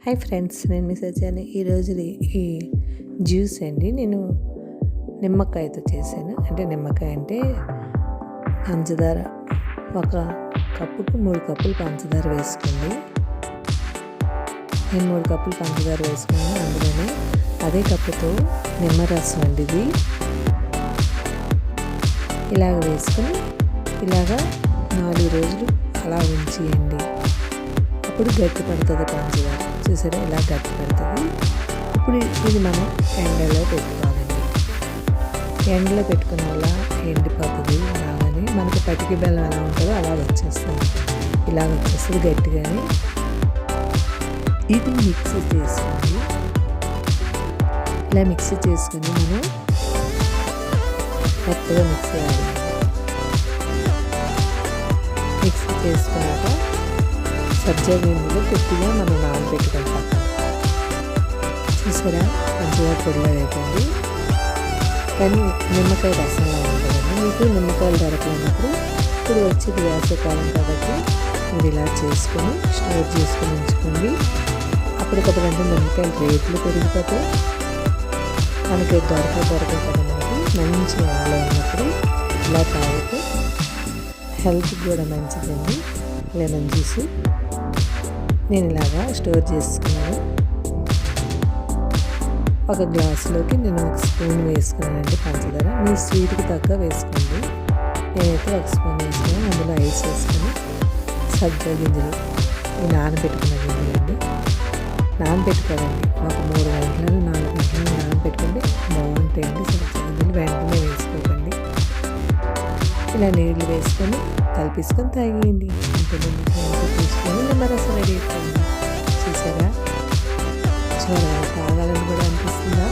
Hi friends, నేను మీ సజ్జాని. ఈరోజుది ఈ juice అండి నేను నిమ్మకాయతో చేశాను. నిమ్మకాయ అంటే పంచదార, ఒక కప్పుకి 3 కప్పులు పంచదార వేసుకోండి. నేను 3 కప్పులు పంచదార వేసుకున్నాను. అందులోనే అదే కప్పుతో నిమ్మరసం అండి ఇది. ఇలాగ వేసుకొని ఇలాగా 4 రోజులు అలా ఉంచేయండి. అప్పుడు గట్టి పడుతుంది పంచదార. చూసారా, ఇలా గట్టి పడుతుంది. ఇప్పుడు ఇది మనం ఎండలో పెట్టుకోవాలండి. ఎండలో పెట్టుకున్న వల్ల ఎండిపోతుంది. అలాగని మనకి పటికి బెల్లం ఎలా ఉంటుందో అలా వచ్చేస్తుంది. ఇలా వచ్చేస్తుంది గట్టిగానే. ఇది మిక్సీ చేసుకోండి. ఇలా మిక్సీ చేసుకుని మనం మెత్తగా మిక్స్ చేయాలి. మిక్సీ చేసుకున్నాక సబ్జా గింజలు గట్టిగా మనం నానబెట్టుకుంటాం. చూసారా, మంచిగా పొడిగా అయిపోయింది. కానీ నిమ్మకాయ రసంగా ఉంటుందండి. మీకు నిమ్మకాయలు దొరకలేనప్పుడు ఇప్పుడు వచ్చేది వేసవికాలం కాబట్టి మీరు ఇలా చేసుకొని స్టోర్ చేసుకొని ఉంచుకోండి. అప్పటికప్పుడు నిమ్మకాయల రేట్లు పెరిగిపోతే మనకి దొరకదు కాబట్టి మంచి ఎండలో ఉన్నప్పుడు ఇలా తాగితే హెల్త్కి కూడా మంచిదండి. లెమన్ జ్యూస్ నేను ఇలాగా స్టోర్ చేసుకున్నాను. ఒక గ్లాసులోకి నేను 1 స్పూన్ వేసుకున్నానండి పంచదార. మీ స్వీట్కి తగ్గ వేసుకోండి. నేనైతే 1 స్పూన్ వేసుకున్నాను. అందులో ఐస్ వేసుకొని సబ్జా గింజలు, ఈ నానబెట్టుకున్న గింజలండి. నానబెట్టుకోవాలండి. ఒక 3 గంటలు 4 గంటలు నానబెట్టుకోండి. బాగుంటాయండి సబ్జా గింజలు. వెంటనే వేసుకోకండి. ఇలా నీళ్ళు వేసుకొని కలిపేసుకొని తాగేయండి. తీసుకొని నిమ్మరసం రెడీ అయిపోయింది. చూసారా, చూడాలి తాగాలని కూడా అనిపిస్తుందా?